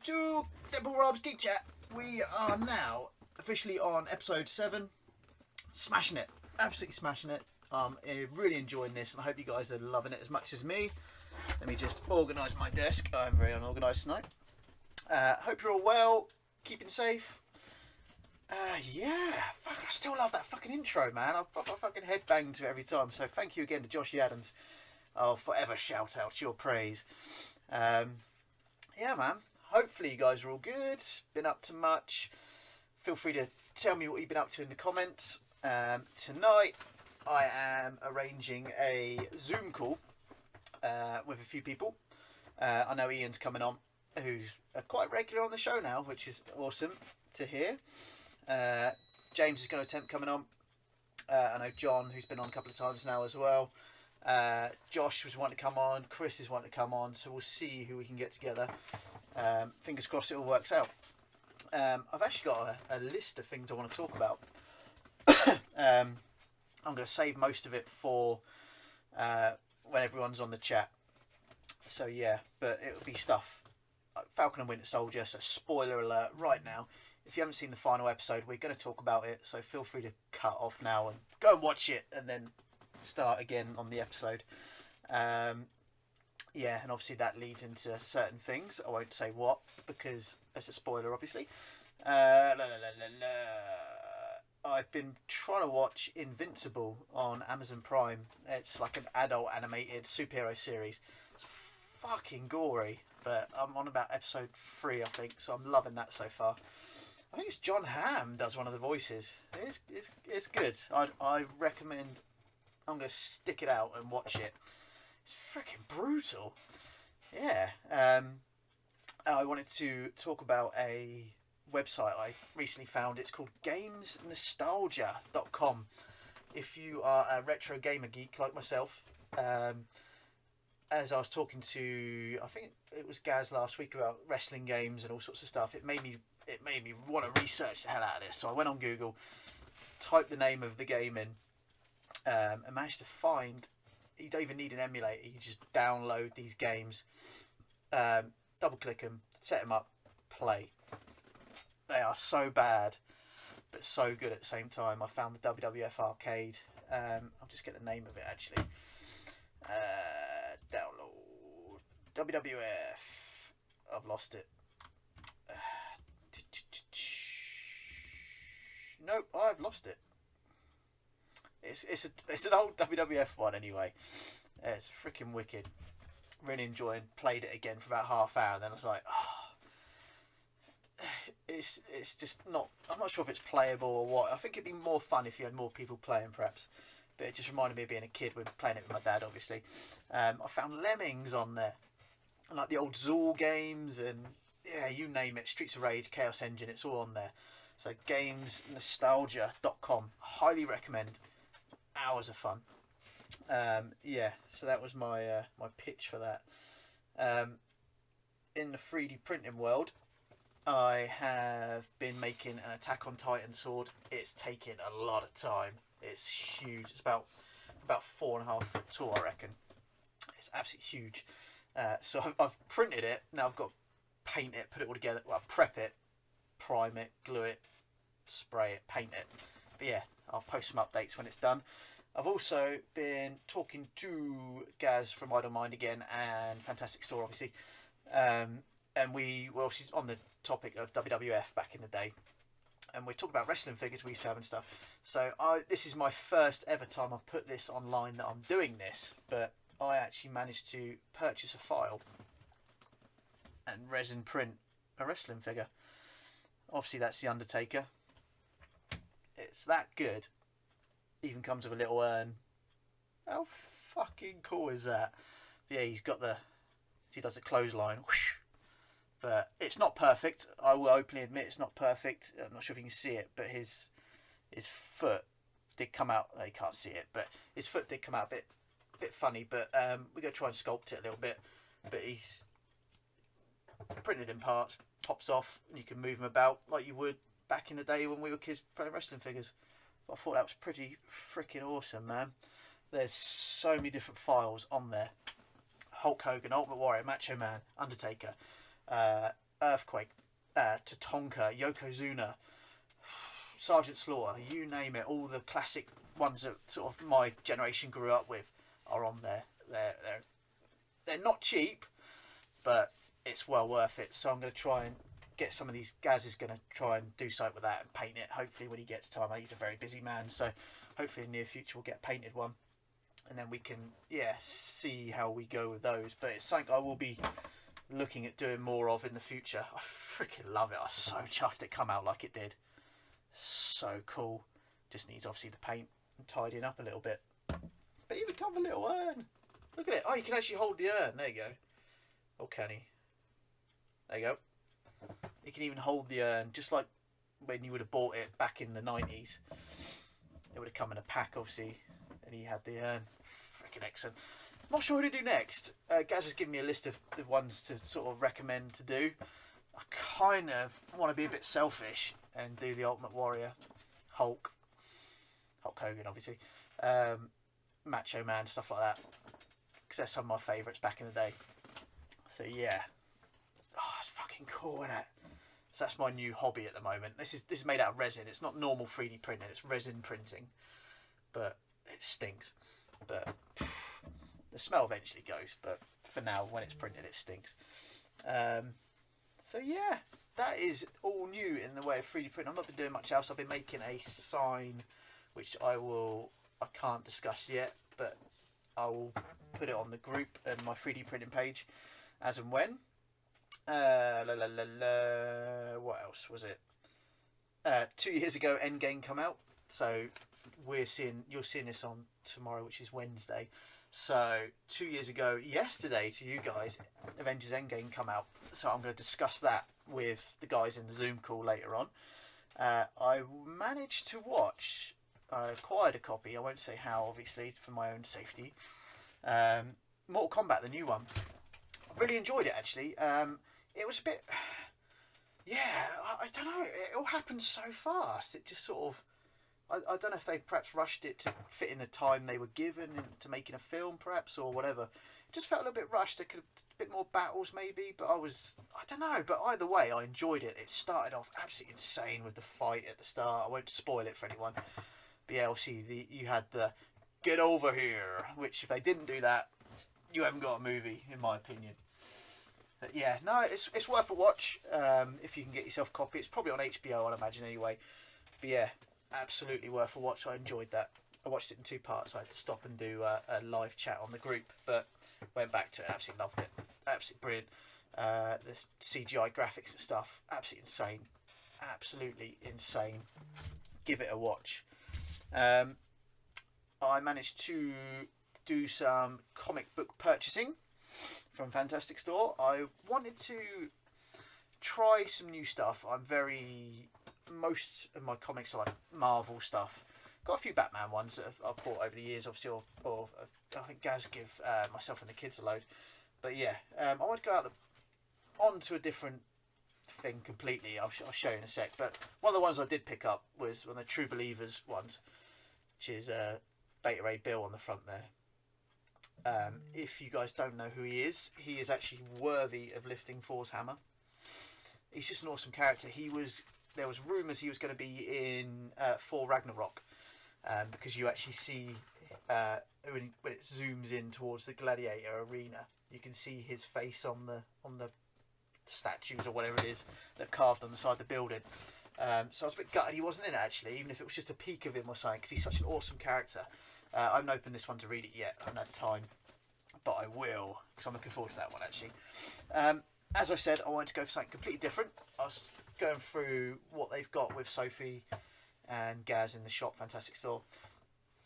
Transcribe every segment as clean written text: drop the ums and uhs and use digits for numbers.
to Deadpool Rob's Geek Chat. We are now officially on episode 7. Smashing it. Absolutely smashing it. Really enjoying this, and I hope you guys are loving it as much as me. Let me just organise my desk. I'm very unorganised tonight. Hope you're all well, keeping safe. Yeah, fuck, I still love that fucking intro, man. I fucking headbang to it every time. So thank you again to Joshy Adams. I'll forever shout out your praise. Yeah, man. Hopefully you guys are all good. Been up to much. Feel free to tell me what you've been up to in the comments. Tonight I am arranging a Zoom call with a few people. I know Ian's coming on, who's quite regular on the show now, which is awesome to hear. James is going to attempt coming on. I know John, who's been on a couple of times now as well. Josh was wanting to come on. Chris is wanting to come on. So we'll see who we can get together. Fingers crossed it all works out. I've actually got a list of things I want to talk about. I'm going to save most of it for when everyone's on the chat. So yeah, but it'll be stuff Falcon and Winter Soldier. So spoiler alert right now. If you haven't seen the final episode, we're going to talk about it. So feel free to cut off now and go and watch it, and then start again on the episode. Yeah, and obviously that leads into certain things. I won't say what, because it's a spoiler, obviously. I've been trying to watch Invincible on Amazon Prime. It's like an adult animated superhero series. It's fucking gory, but I'm on about episode 3, I think, so I'm loving that so far. I think it's John Hamm does one of the voices. It's good. I recommend. I'm going to stick it out and watch it. It's freaking brutal. Yeah. I wanted to talk about a website I recently found. It's called gamesnostalgia.com. If you are a retro gamer geek like myself, as I was talking to, I think it was Gaz last week about wrestling games and all sorts of stuff, it made me want to research the hell out of this. So I went on Google, typed the name of the game in, and managed to find. You don't even need an emulator. You just download these games, double click them, set them up, play. They are so bad, but so good at the same time. I found the WWF arcade. I'll just get the name of it actually. Download WWF. I've lost it. Nope, I've lost it. It's an old WWF one anyway. It's freaking wicked. Really enjoying. Played it again for about half hour, and then I was like, it's just not. I'm not sure if it's playable or what. I think it'd be more fun if you had more people playing, perhaps. But it just reminded me of being a kid when playing it with my dad, obviously. I found Lemmings on there, and like the old Zool games, and yeah, you name it. Streets of Rage, Chaos Engine, it's all on there. So gamesnostalgia.com. Highly recommend. Hours of fun. Yeah, so that was my my pitch for that. In the 3D printing world, I have been making an Attack on Titan sword. It's taken a lot of time. It's huge. It's about 4.5 foot tall, I reckon. It's absolutely huge. So I've printed it. Now I've got to paint it, put it all together. Well, prep it, prime it, glue it, spray it, paint it. But yeah, I'll post some updates when it's done. I've also been talking to Gaz from Idle Mind again, and Fantastic Store, obviously. And we were obviously on the topic of WWF back in the day. And we talked about wrestling figures we used to have and stuff. So this is my first ever time I've put this online that I'm doing this. But I actually managed to purchase a file and resin print a wrestling figure. Obviously that's The Undertaker. It's that good. Even comes with a little urn. How fucking cool is that? But yeah, he does a clothesline. Whoosh. But it's not perfect. I will openly admit it's not perfect. I'm not sure if you can see it, but his foot did come out. You can't see it, but his foot did come out a bit funny. But we're going to try and sculpt it a little bit. But he's printed in parts, pops off, and you can move him about like you would back in the day when we were kids playing wrestling figures. I thought that was pretty freaking awesome, man. There's so many different files on there. Hulk Hogan, Ultimate Warrior, Macho Man, Undertaker, Earthquake, Tatanka, Yokozuna, Sergeant Slaughter, you name it, all the classic ones that sort of my generation grew up with are on there. They're not cheap, but it's well worth it. So I'm going to try and get some of these. Gaz is going to try and do something with that and paint it. Hopefully when he gets time. He's a very busy man, so hopefully in the near future we'll get a painted one, and then we can see how we go with those. But it's something I will be looking at doing more of in the future. I freaking love it. I was so chuffed it come out like it did. So cool. Just needs obviously the paint and tidying up a little bit. But even come a little urn. Look at it. Oh, you can actually hold the urn. There you go. Oh, can he? There you go. You can even hold the urn, just like when you would have bought it back in the 90s. It would have come in a pack, obviously, and he had the urn. Freaking excellent. I'm not sure who to do next. Gaz has given me a list of the ones to sort of recommend to do. I kind of want to be a bit selfish and do the Ultimate Warrior, Hulk Hogan, obviously, Macho Man, stuff like that, because they're some of my favourites back in the day. So yeah, it's fucking cool, isn't it? So that's my new hobby at the moment. This is made out of resin. It's not normal 3D printing. It's resin printing, but it stinks. But the smell eventually goes. But for now, when it's printed, it stinks. So yeah, that is all new in the way of 3D printing. I've not been doing much else. I've been making a sign, which I can't discuss yet, but I will put it on the group and my 3D printing page as and when. What else was it? 2 years ago, Endgame come out, so you're seeing this on tomorrow, which is Wednesday. So 2 years ago, yesterday to you guys, Avengers Endgame come out. So I'm going to discuss that with the guys in the Zoom call later on. I managed to watch. I acquired a copy. I won't say how, obviously, for my own safety. Mortal Kombat, the new one. I really enjoyed it, actually. It was a bit... Yeah, I don't know. It all happened so fast. It just sort of... I don't know if they perhaps rushed it to fit in the time they were given to making a film, perhaps, or whatever. It just felt a little bit rushed. There could have a bit more battles, maybe, but I don't know. But either way, I enjoyed it. It started off absolutely insane with the fight at the start. I won't spoil it for anyone. But yeah, obviously, you had the "get over here," which if they didn't do that, you haven't got a movie, in my opinion. But yeah, no, it's worth a watch if you can get yourself a copy. It's probably on HBO, I'd imagine, anyway. But yeah, absolutely worth a watch. I enjoyed that. I watched it in 2 parts. I had to stop and do a live chat on the group, but went back to it. Absolutely loved it. Absolutely brilliant. The CGI graphics and stuff, absolutely insane. Absolutely insane. Give it a watch. I managed to do some comic book purchasing from Fantastic Store. I wanted to try some new stuff. Most of my comics are like Marvel stuff. Got a few Batman ones that I've bought over the years, obviously, or I think Gaz give myself and the kids a load. But yeah, I want to go on to a different thing completely. I'll show you in a sec. But one of the ones I did pick up was one of the True Believers ones, which is Beta Ray Bill on the front there. If you guys don't know who he is actually worthy of lifting Thor's hammer. He's just an awesome character. There was rumours he was going to be in Thor Ragnarok, because you actually see when it zooms in towards the gladiator arena, you can see his face on the statues or whatever it is that are carved on the side of the building. So I was a bit gutted he wasn't in it, actually, even if it was just a peek of him or something, because he's such an awesome character. I haven't opened this one to read it yet. I haven't had time, but I will, because I'm looking forward to that one, actually. As I said, I wanted to go for something completely different. I was going through what they've got with Sophie and Gaz in the shop, Fantastic Store.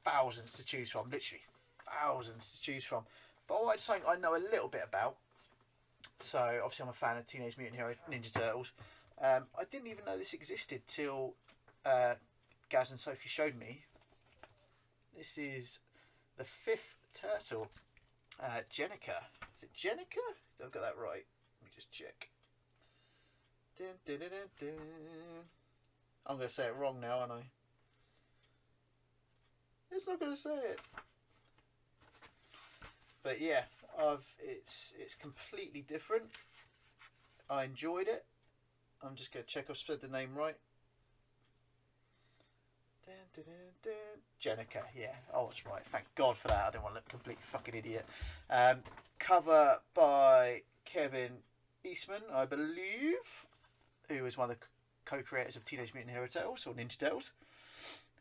Thousands to choose from, literally thousands to choose from. But I wanted something I know a little bit about. So obviously I'm a fan of Teenage Mutant Ninja Turtles. I didn't even know this existed till Gaz and Sophie showed me. This is the 5th turtle, Jenica. Is it Jenica? I've got that right. Let me just check. Dun, dun, dun, dun, dun. I'm going to say it wrong now, aren't I? It's not going to say it. But yeah, it's completely different. I enjoyed it. I'm just going to check I've said the name right. Jenica, yeah, I was right. Thank God for that. I didn't want to look a complete fucking idiot. Cover by Kevin Eastman, I believe, who was one of the co-creators of Teenage Mutant Hero Turtles or Ninja Turtles.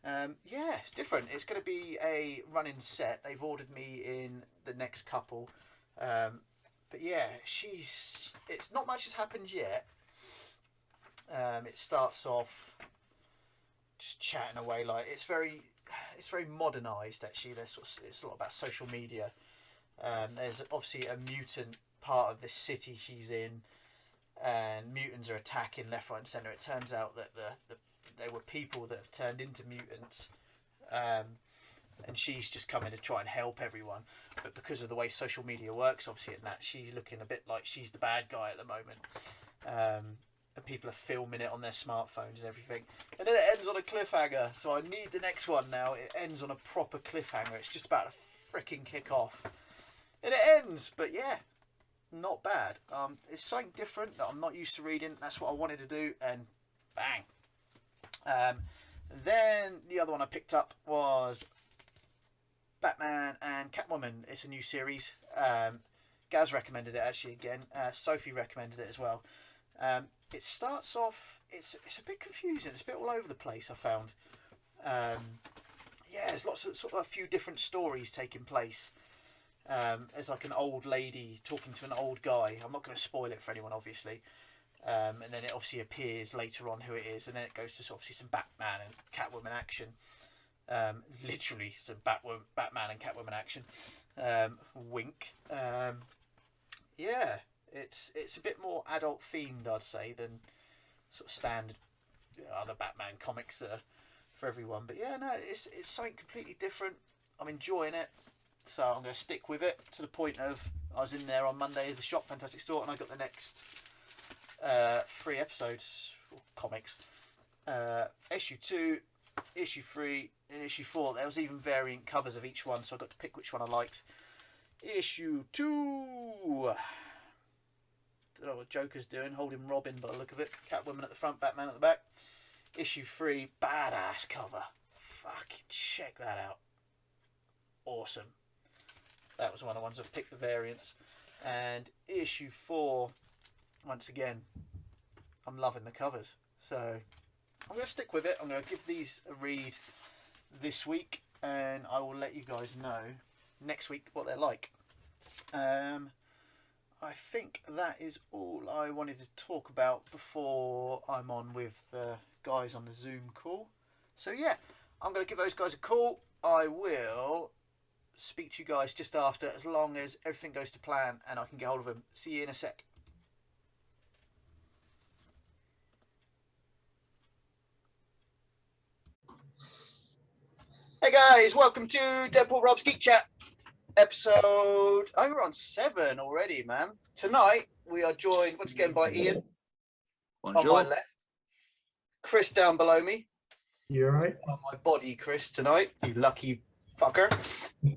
Yeah, it's different. It's going to be a running set. They've ordered me in the next couple. But yeah, it's not much has happened yet. It starts off just chatting away, like it's very modernized actually. It's a lot about social media. There's obviously a mutant part of this city she's in, and mutants are attacking left, right and centre. It turns out that there were people that have turned into mutants, and she's just coming to try and help everyone. But because of the way social media works, obviously, in that she's looking a bit like she's the bad guy at the moment. And people are filming it on their smartphones and everything. And then it ends on a cliffhanger. So I need the next one now. It ends on a proper cliffhanger. It's just about to freaking kick off. And it ends. But yeah, not bad. It's something different that I'm not used to reading. That's what I wanted to do. And bang. Then the other one I picked up was Batman and Catwoman. It's a new series. Gaz recommended it actually again. Sophie recommended it as well. It starts off, it's a bit confusing, it's a bit all over the place, I found. Yeah, there's lots of sort of a few different stories taking place. There's like an old lady talking to an old guy. I'm not going to spoil it for anyone, obviously. And then it obviously appears later on who it is, and then it goes to obviously some Batman and Catwoman action. Literally some Batman and Catwoman action. Wink. Yeah. It's a bit more adult themed, I'd say, than sort of standard other Batman comics that are for everyone. But yeah, no, it's something completely different. I'm enjoying it, so I'm going to stick with it to the point of I was in there on Monday at the shop, Fantastic Store, and I got the next 3 episodes, or comics. Issue 2, issue 3, and issue 4. There was even variant covers of each one, so I got to pick which one I liked. Issue 2. Don't know what Joker's doing, holding Robin by the look of it. Catwoman at the front, Batman at the back. Issue 3, badass cover. Fucking check that out. Awesome. That was one of the ones I've picked the variants. And issue 4, once again, I'm loving the covers. So I'm going to stick with it. I'm going to give these a read this week, and I will let you guys know next week what they're like. I think that is all I wanted to talk about before I'm on with the guys on the Zoom call. So yeah, I'm going to give those guys a call. I will speak to you guys just after, as long as everything goes to plan and I can get hold of them. See you in a sec. Hey guys, welcome to Deadpool Rob's Geek Chat. Episode, we're on 7 already, man. Tonight we are joined once again by Ian. Bonjour. On my left, Chris down below me. You alright? On my body, Chris, tonight, you lucky fucker.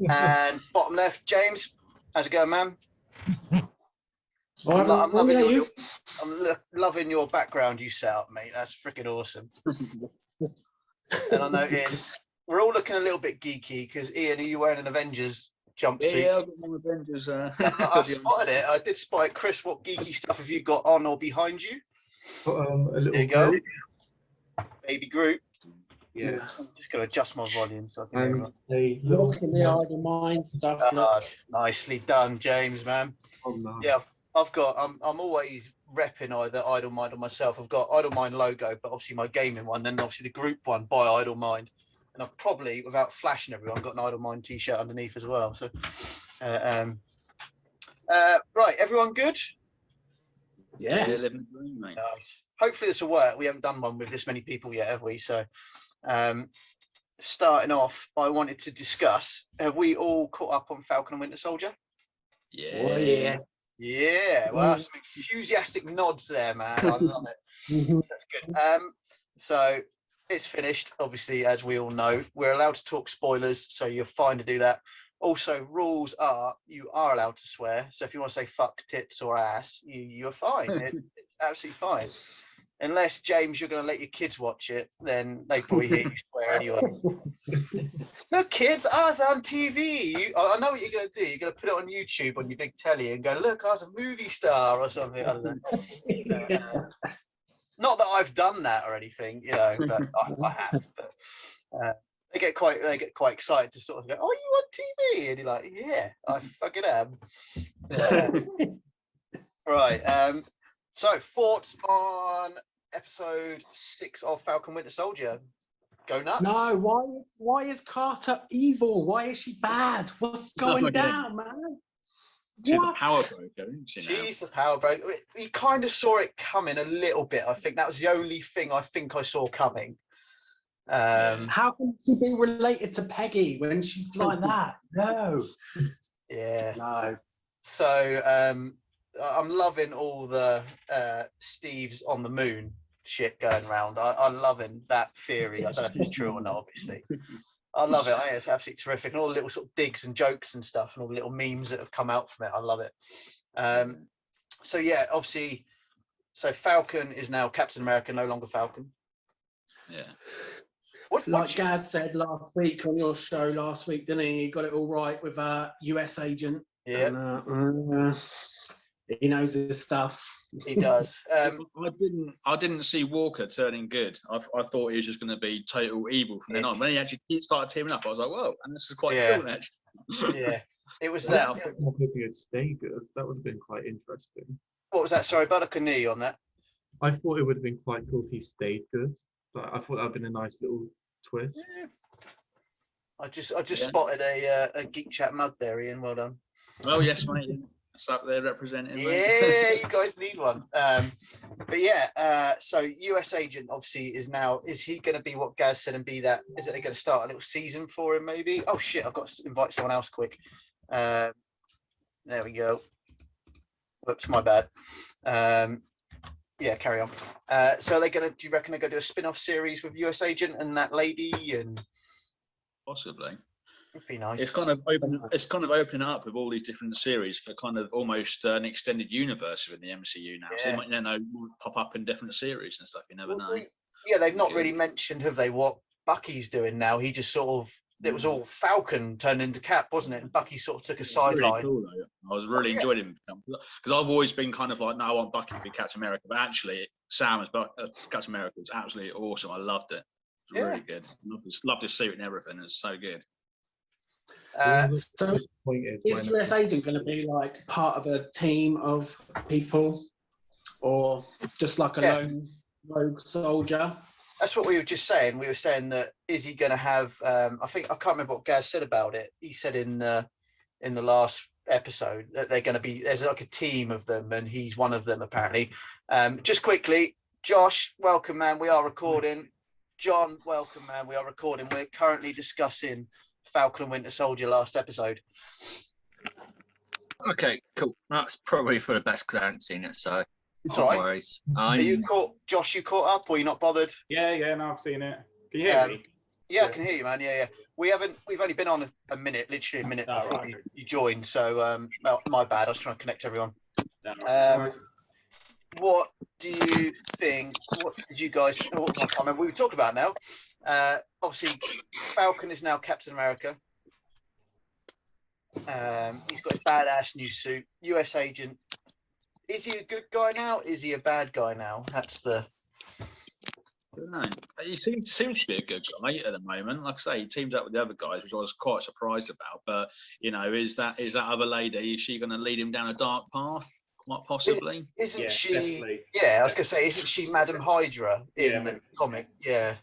And bottom left, James. How's it going, man? I'm loving your background you set up, mate. That's freaking awesome. And I noticed we're all looking a little bit geeky because Ian, are you wearing an Avengers jumpsuit? Yeah, I've got my Avengers. I spotted it. I did spot it. Chris, what geeky stuff have you got on or behind you? A little there you go. Baby Groot. Yeah. I'm just going to adjust my volume so I can hear it. Look at the Idle Mind stuff. Nicely done, James, man. Oh, no. Yeah, I'm always repping either Idle Mind or myself. I've got Idle Mind logo, but obviously my gaming one, then obviously the group one by Idle Mind. And I've probably, without flashing everyone, got an Idle Mind t-shirt underneath as well. So, right, everyone good? Yeah. Living the dream, mate. Nice. Hopefully this will work. We haven't done one with this many people yet, have we? So, starting off, I wanted to discuss, have we all caught up on Falcon and Winter Soldier? Yeah. Oh, yeah. Yeah, well, some enthusiastic nods there, man. I love it. That's good. So it's finished, obviously, as we all know. We're allowed to talk spoilers, so you're fine to do that. Also, rules are you are allowed to swear. So if you want to say fuck, tits, or ass, you're fine. It's absolutely fine. unless James, you're going to let your kids watch it, then they probably hear you swear anyway. Look, kids, I was on TV. I know what you're going to do. You're going to put it on YouTube on your big telly and go, look, I was a movie star or something. I don't know. Not that I've done that or anything, but I have. But, they get quite excited to sort of go, oh, you on TV? And you're like, yeah, I fucking am. Right. So thoughts on episode 6 of Falcon Winter Soldier? Go nuts. No, why is Carter evil? Why is she bad? What's going down, man? She's the power broker, isn't she? She's the power broker. You kind of saw it coming a little bit. I think that was the only thing I think I saw coming. How can she be related to Peggy when she's like that? No. Yeah. No. So I'm loving all the Steve's on the moon shit going around. I'm loving that theory. I don't know if it's true or not, obviously. I love it. I think it's absolutely terrific. And all the little sort of digs and jokes and stuff and all the little memes that have come out from it. I love it. So yeah, obviously, so Falcon is now Captain America, no longer Falcon. Yeah. Like Gaz said last week on your show last week, didn't he? He got it all right with a US agent. Yeah. And, he knows his stuff. He does. I didn't see Walker turning good. I thought he was just going to be total evil from then on. When he actually started teaming up, I was like, whoa, and this is quite cool, actually. Yeah. It was that. that. More if he had stayed good. That would have been quite interesting. What was that? Sorry, but I couldn't hear you on that. I thought it would have been quite cool if he stayed good. But I thought that would have been a nice little twist. Yeah. I just spotted a Geek Chat mug there, Ian. Well done. Oh yes, mate. It's up there representing. Yeah, you guys need one. But yeah, so US agent obviously is he going to be what Gaz said and be that? Is it going to start a little season for him maybe? Oh shit, I've got to invite someone else quick. There we go. Whoops, my bad. Yeah, carry on. So do you reckon they're going to do a spin-off series with US agent and that lady? And possibly. It'd be nice. It's kind of opening up with all these different series for kind of almost an extended universe within the MCU now. Yeah. So they might pop up in different series and stuff. You never know. Yeah, they've not really mentioned, have they, what Bucky's doing now? He just sort of, it was all Falcon turned into Cap, wasn't it? And Bucky sort of took a sideline. Really cool, I was really enjoying him because I've always been kind of like, no, I want Bucky to be Captain America, but actually Sam as Captain America was absolutely awesome. I loved it. It was really good. Loved his suit and everything. It's so good. So is US agent going to be like part of a team of people, or just like a lone rogue soldier? That's what we were just saying. We were saying that is he going to have? I can't remember what Gaz said about it. He said in the last episode that they're going to be. There's like a team of them, and he's one of them apparently. Just quickly, Josh, welcome, man. We are recording. John, welcome, man. We are recording. We're currently discussing Falcon and Winter Soldier last episode. Okay, cool. That's probably for the best because I haven't seen it, so it's no all right. worries. Are you caught, Josh? You caught up, or you not bothered? Yeah, no, I've seen it. Can you hear me? Yeah, I can hear you, man. Yeah. We've only been on a minute, literally a minute before you joined. So, my bad. I was trying to connect everyone. What do you think? What did you guys? I can't remember what we talked about now. Obviously, Falcon is now Captain America. He's got his badass new suit. US agent. Is he a good guy now? Is he a bad guy now? That's the. I don't know. He seems to be a good guy at the moment. Like I say, he teams up with the other guys, which I was quite surprised about. But is that other lady? Is she going to lead him down a dark path? Quite possibly. Isn't she? Definitely. Yeah, I was going to say, isn't she Madam Hydra in the comic? Yeah.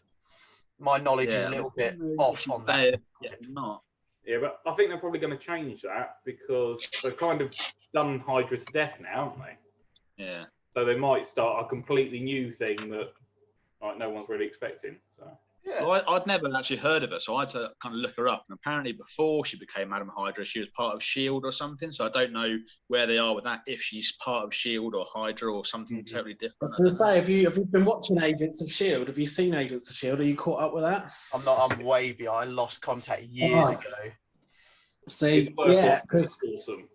My knowledge is a little bit off on that. Yeah, not. Yeah, but I think they're probably going to change that because they've kind of done Hydra to death now, haven't they? Yeah. So they might start a completely new thing that no one's really expecting. So. Yeah. Well, I'd never actually heard of her, so I had to kind of look her up. And apparently, before she became Madam Hydra, she was part of S.H.I.E.L.D. or something. So I don't know where they are with that. If she's part of S.H.I.E.L.D. or Hydra or something totally different. I was going to say, have you been watching Agents of S.H.I.E.L.D.? Have you seen Agents of S.H.I.E.L.D.? Are you caught up with that? I'm way behind. I lost contact years ago. See, yeah, because awesome.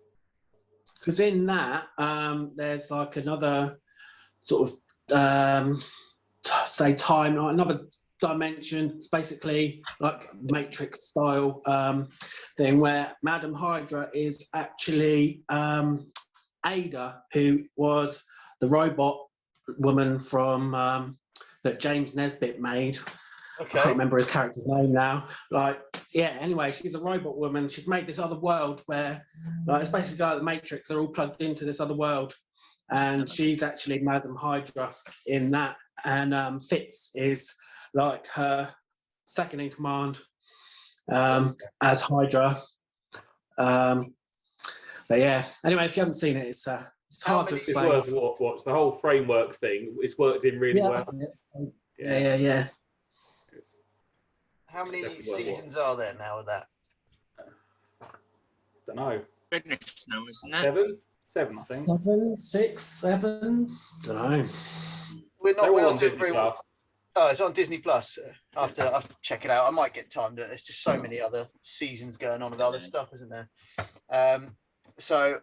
in that there's like another sort of say time, or another dimension. It's basically like Matrix style thing where Madam Hydra is actually Ada, who was the robot woman from that James Nesbitt made. I can't Okay. remember his character's name now. Like, yeah, anyway, she's a robot woman. She's made this other world where, like, it's basically like the Matrix. They're all plugged into this other world. And she's actually Madam Hydra in that. And Fitz is like her second in command as Hydra. But yeah, anyway, if you haven't seen it, it's hard to It's explain. worth watch. The whole framework thing, it's worked in really well. That's it. Yeah. It's How many definitely worth seasons are there now of that? don't know. Finished now, isn't it? 7, I think. 7, 6, 7. Don't know. We're They're not all on doing Disney very well. Plus. Oh, it's on Disney Plus. I'll check it out. I might get time to. There's just so many other seasons going on of other stuff, isn't there? So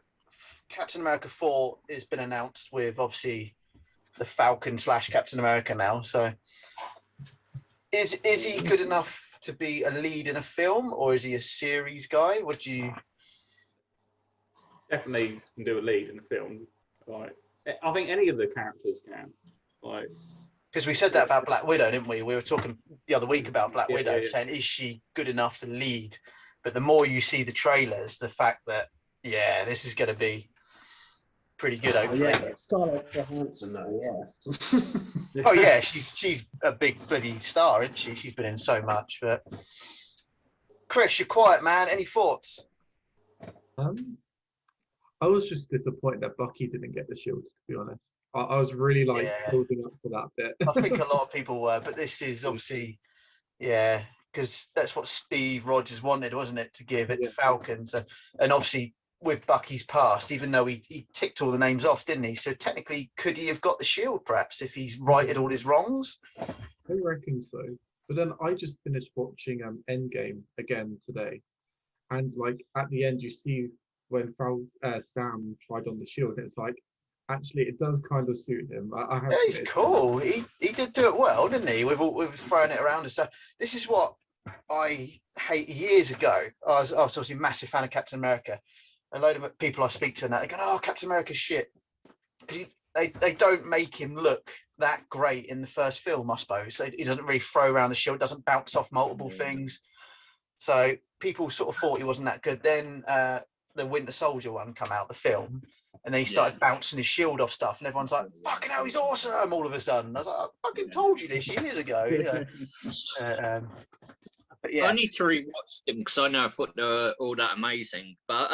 Captain America 4 has been announced with obviously the Falcon / Captain America now. So is he good enough to be a lead in a film, or is he a series guy? Would you? Definitely can do a lead in a film. Like, I think any of the characters can. Like, Because we said that about Black Widow, didn't we? We were talking the other week about Black Widow, Yeah. saying, is she good enough to lead? But the more you see the trailers, the fact that, yeah, this is going to be pretty good, hopefully. Yeah, Scarlett Johansson, though, yeah. Oh, yeah, she's a big bloody star, isn't she? She's been in so much. But Chris, you're quiet, man. Any thoughts? I was just disappointed that Bucky didn't get the shield, to be honest. I was really building up for that bit. I think a lot of people were, but this is obviously, yeah, because that's what Steve Rogers wanted, wasn't it, to give it to Falcon. So, and obviously with Bucky's past, even though he ticked all the names off, didn't he? So technically, could he have got the shield perhaps if he's righted all his wrongs? I reckon so. But then I just finished watching Endgame again today, and like at the end you see when Sam tried on the shield, it's like actually it does kind of suit him. I have Yeah, to he's admit. cool. He did do it well, didn't he? With throwing it around and stuff. This is what I hate. Years ago, I was obviously a massive fan of Captain America. A load of people I speak to and that they go, "Oh, Captain America's shit." They don't make him look that great in the first film, I suppose. He doesn't really throw around the shield, doesn't bounce off multiple things. So people sort of thought he wasn't that good. Then the Winter Soldier one come out, the film, and then he started bouncing his shield off stuff, and everyone's like, "Fucking hell, he's awesome!" All of a sudden, I was like, "I fucking told you this years ago." You know? But yeah, I need to rewatch them because I know I thought they were all that amazing. But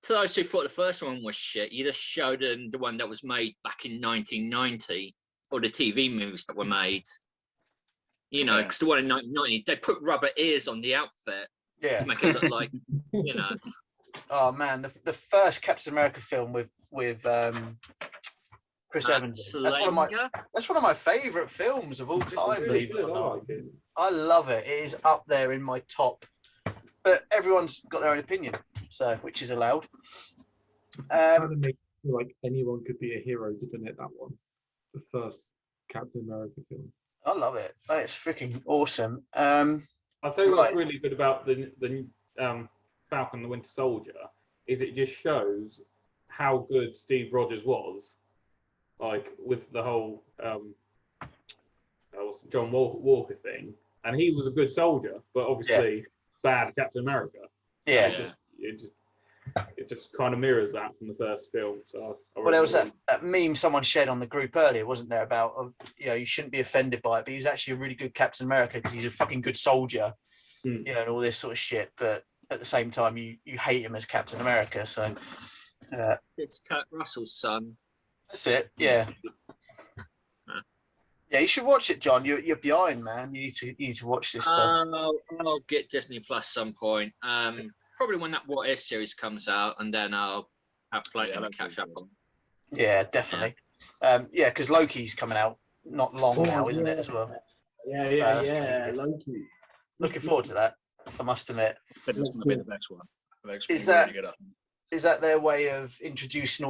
to those who thought the first one was shit, you just showed them the one that was made back in 1990, or the TV movies that were made. You know, because the one in 1990, they put rubber ears on the outfit yeah. to make it look like, you know. Oh man, the first Captain America film with Chris Evans. That's one of my favourite films of all time. Really Believe it or good, I not, like it. I love it. It is up there in my top. But everyone's got their own opinion, so which is allowed. Kind of makes me feel like anyone could be a hero, didn't it? That one, the first Captain America film. I love it. It's freaking awesome. I'll tell you what's really good about the Falcon and the Winter Soldier is it just shows how good Steve Rogers was, like with the whole John Walker thing, and he was a good soldier, but obviously bad Captain America. Yeah. It just kind of mirrors that from the first film. So Well, there was that meme someone shared on the group earlier, wasn't there, about you shouldn't be offended by it, but he's actually a really good Captain America because he's a fucking good soldier, and all this sort of shit. But at the same time, you hate him as Captain America. So It's Kurt Russell's son. that's it. Yeah. Yeah, you should watch it, John. You're behind, man. You need to watch this stuff. I'll get Disney Plus some point. Probably when that What If series comes out, and then I'll have plenty to catch up on. Yeah, definitely. Yeah, because Loki's coming out not long now, isn't it, as well? Yeah. Loki. Looking forward to that, I must admit. But it's going to be the best one. It looks Is really that- good. is that their way of introducing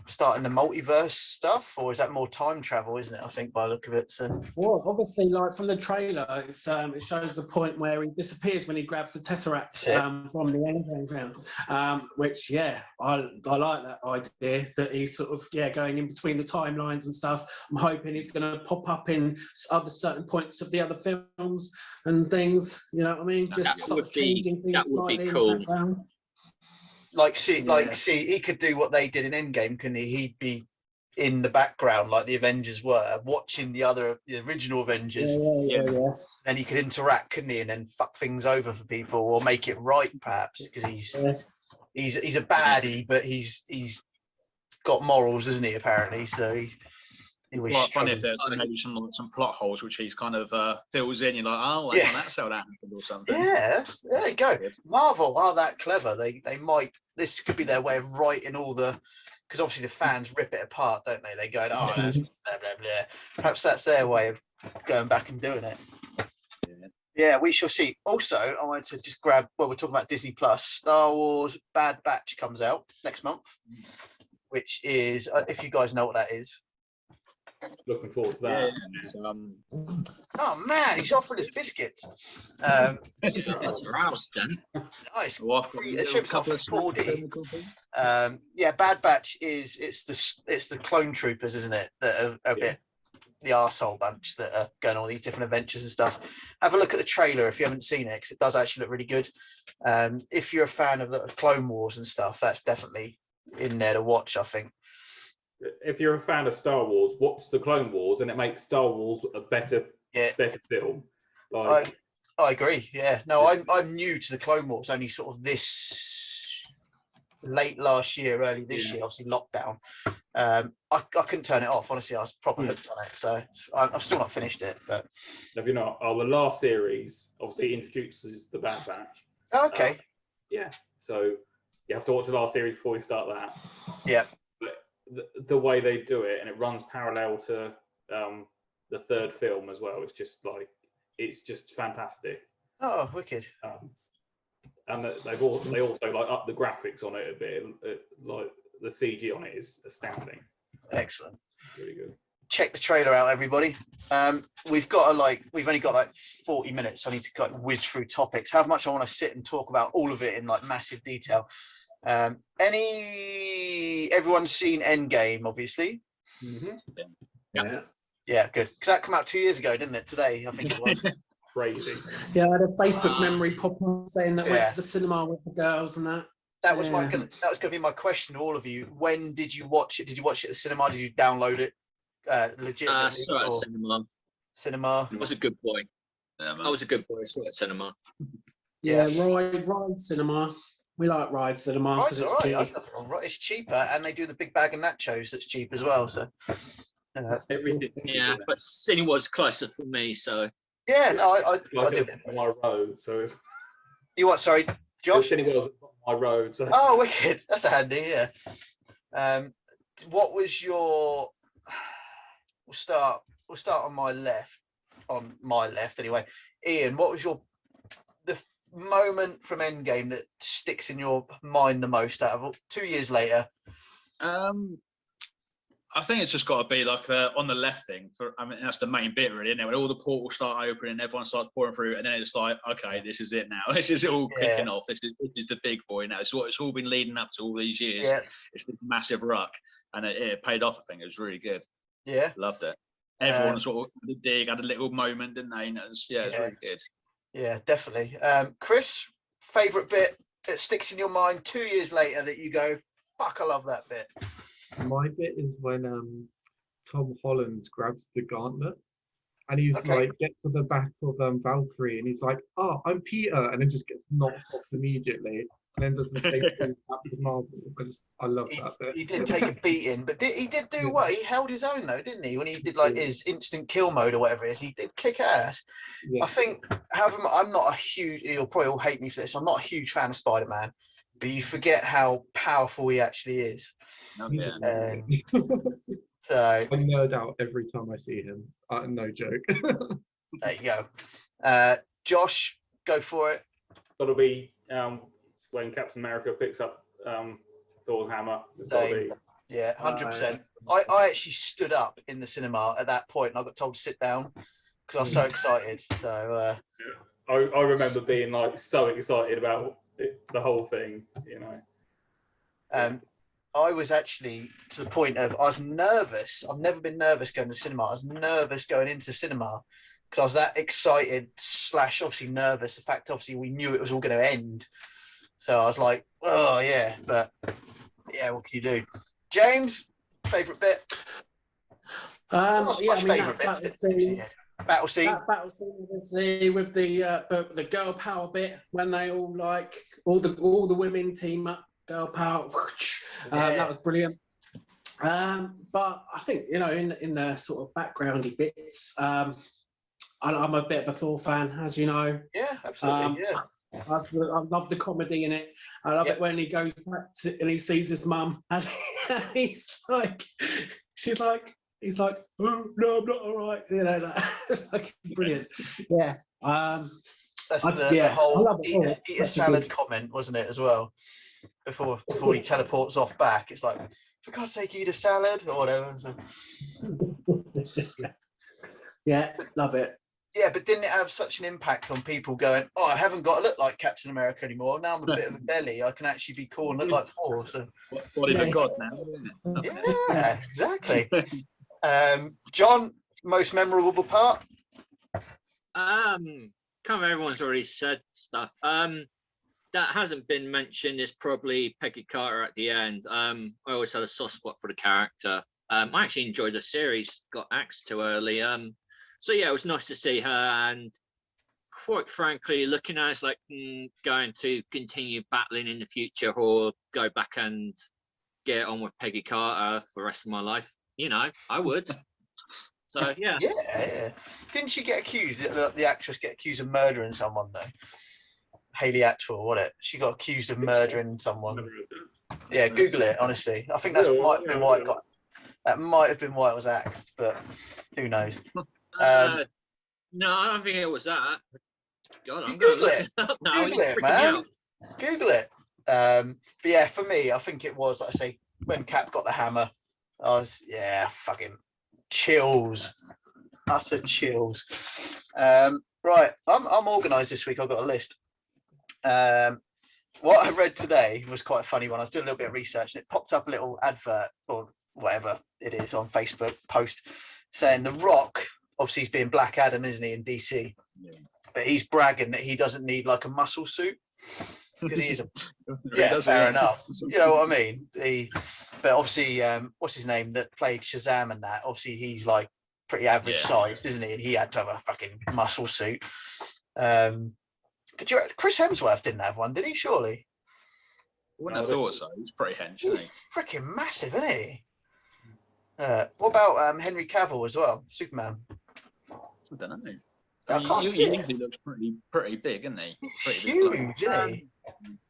starting the multiverse stuff, or is that more time travel, isn't it? I think by the look of it. So Well, obviously, like from the trailer, it shows the point where he disappears when he grabs the Tesseract from the Endgame film. Which, yeah, I like that idea that he's sort of going in between the timelines and stuff. I'm hoping he's going to pop up in other certain points of the other films and things. You know what I mean? Just sort of changing things slightly in the background. See, he could do what they did in Endgame, couldn't he? He'd be in the background like the Avengers were, watching the original Avengers. Yeah. And he could interact, couldn't he? And then fuck things over for people or make it right, perhaps, because he's a baddie, but he's got morals, isn't he? Apparently, so he was quite funny if there's maybe some plot holes which he's kind of fills in. You're like, oh, that's how that happened or something. Yes, there you go. Marvel are that clever. They might. This could be their way of writing all the. Because obviously the fans rip it apart, don't they? They go, oh, that's blah, blah, blah. Perhaps that's their way of going back and doing it. Yeah, we shall see. Also, I wanted to just grab, we're talking about Disney Plus. Star Wars Bad Batch comes out next month, which is, if you guys know what that is. Looking forward to that. Oh man, he's offering us biscuits. Rouse then. Nice. The ship's off 40. Bad Batch it's the clone troopers, isn't it? That are a bit the arsehole bunch that are going on all these different adventures and stuff. Have a look at the trailer if you haven't seen it, because it does actually look really good. If you're a fan of the Clone Wars and stuff, that's definitely in there to watch, I think. If you're a fan of Star Wars, watch the Clone Wars, and it makes Star Wars a better film. I agree. Yeah, no, I'm new to the Clone Wars. Only sort of this late last year, early this year. Obviously, lockdown. I couldn't turn it off. Honestly, I was proper hooked on it. So I've still not finished it. But have you not? Oh, the last series obviously introduces the Bad Batch. Oh, okay. So you have to watch the last series before you start that. Yeah. The way they do it, and it runs parallel to the third film as well. It's just fantastic. Oh, wicked! And they also like up the graphics on it a bit. Like the CG on it is astounding. Excellent. Really good. Check the trailer out, everybody. We've only got 40 minutes. So I need to whiz through topics. How much I want to sit and talk about all of it in massive detail. Everyone's seen Endgame, obviously. Mm-hmm. Yeah, good. Because that came out 2 years ago, didn't it? Today, I think it was. Crazy. Yeah, I had a Facebook memory pop up saying that went to the cinema with the girls and that. That was going to be my question to all of you. When did you watch it? Did you watch it at the cinema? Did you download it? Legitimately? Saw it at cinema. Cinema. I was a good boy. I was a good boy. I saw it at cinema. Yeah, ride cinema. We like ride cinema because it's cheap. It's cheaper, and they do the big bag of nachos that's cheap as well. So everything. Yeah, but cinema was closer for me. So yeah, no, I do it on my road. So it's you what? Sorry, Josh. Cinema was on my road. So. Oh, wicked! That's a handy. Yeah. What was your? We'll start on my left. On my left, anyway. Ian, what was the moment from Endgame that sticks in your mind the most out of 2 years later? I think it's just got to be like on the left thing. That's the main bit, really, isn't it? When all the portals start opening, everyone starts pouring through, and then it's like, okay, this is it now. This is all kicking off. This is the big boy now. It's what it's all been leading up to all these years. Yeah. It's this massive ruck, and it paid off. I think it was really good. Yeah, loved it. Everyone sort of had a dig, had a little moment, didn't they? And it was really good. Yeah, definitely. Chris, favourite bit that sticks in your mind 2 years later that you go, fuck, I love that bit. My bit is when Tom Holland grabs the gauntlet and he's like gets to the back of Valkyrie and he's like, "Oh, I'm Peter," and then just gets knocked off immediately. And then does the same thing to Marvel. I love that bit. He did take a beating, but he did do well. He held his own though, didn't he? When he did his instant kill mode or whatever it is, he did kick ass. Yeah. I think, however, I'm not a huge. You'll probably all hate me for this. I'm not a huge fan of Spider-Man, but you forget how powerful he actually is. Oh, yeah. So I nerd out every time I see him. No joke. There you go. Josh, go for it. Got to be when Captain America picks up Thor's hammer. It's gotta Same. be. Yeah, 100%. I actually stood up in the cinema at that point, and I got told to sit down because I was so excited. So I remember being like so excited about the whole thing, you know. I was actually to the point of I was nervous. I've never been nervous going to the cinema. I was nervous going into the cinema because I was that excited / obviously nervous. The fact obviously we knew it was all going to end, so I was like, oh yeah, but yeah, what can you do? James, favourite bit? Yeah, I mean, favourite that bit. battle scene. Battle scene. That battle scene with the girl power bit when they all like all the women team up, girl power. That was brilliant. But I think in the sort of backgroundy bits, I'm a bit of a Thor fan, as you know. Yeah, absolutely. Yeah. I love the comedy in it. I love it when he goes back and he sees his mum and he's like, he's like, oh no, I'm not all right. You know, like brilliant. Yeah. That's the whole eat a salad good comment, wasn't it, as well? Before he teleports off back, it's like, for God's sake, eat a salad or whatever. So. Yeah, love it. Yeah, but didn't it have such an impact on people going, oh, I haven't got to look like Captain America anymore. Now I'm a bit of a belly. I can actually be cool and look like Thor. So. Body of God now. Yeah, exactly. John, most memorable part? Kind of everyone's already said stuff. That hasn't been mentioned is probably Peggy Carter at the end. I always had a soft spot for the character. I actually enjoyed the series, got axed too early. So yeah, it was nice to see her, and quite frankly, looking at it, it's like going to continue battling in the future or go back and get on with Peggy Carter for the rest of my life. You know, I would. So yeah. Yeah. Didn't she get accused? The actress get accused of murdering someone though. Haley Atwell, what it? She got accused of murdering someone. Yeah, Google it. Honestly, I think that might have been why it got. That might have been why it was axed, but who knows? No, I don't think it was that. God, I'm Google going to look it. it up now. Google it, man. Google it. But yeah, for me, I think it was, like I say, when Cap got the hammer, I was, fucking chills. Utter chills. Right, I'm organised this week. I've got a list. What I read today was quite a funny one. I was doing a little bit of research and it popped up a little advert or whatever it is on Facebook post saying The Rock, obviously he's being Black Adam, isn't he, in DC? Yeah. But he's bragging that he doesn't need like a muscle suit because he is fair enough. You know what I mean? But obviously, what's his name that played Shazam and that? Obviously, he's like pretty average sized, isn't he? And he had to have a fucking muscle suit. But Chris Hemsworth didn't have one, did he? Surely. I wouldn't have thought so. He's pretty hench. He's freaking massive, isn't he? What about Henry Cavill as well, Superman? I don't know. I he usually looks pretty big, isn't he? He's huge, isn't he?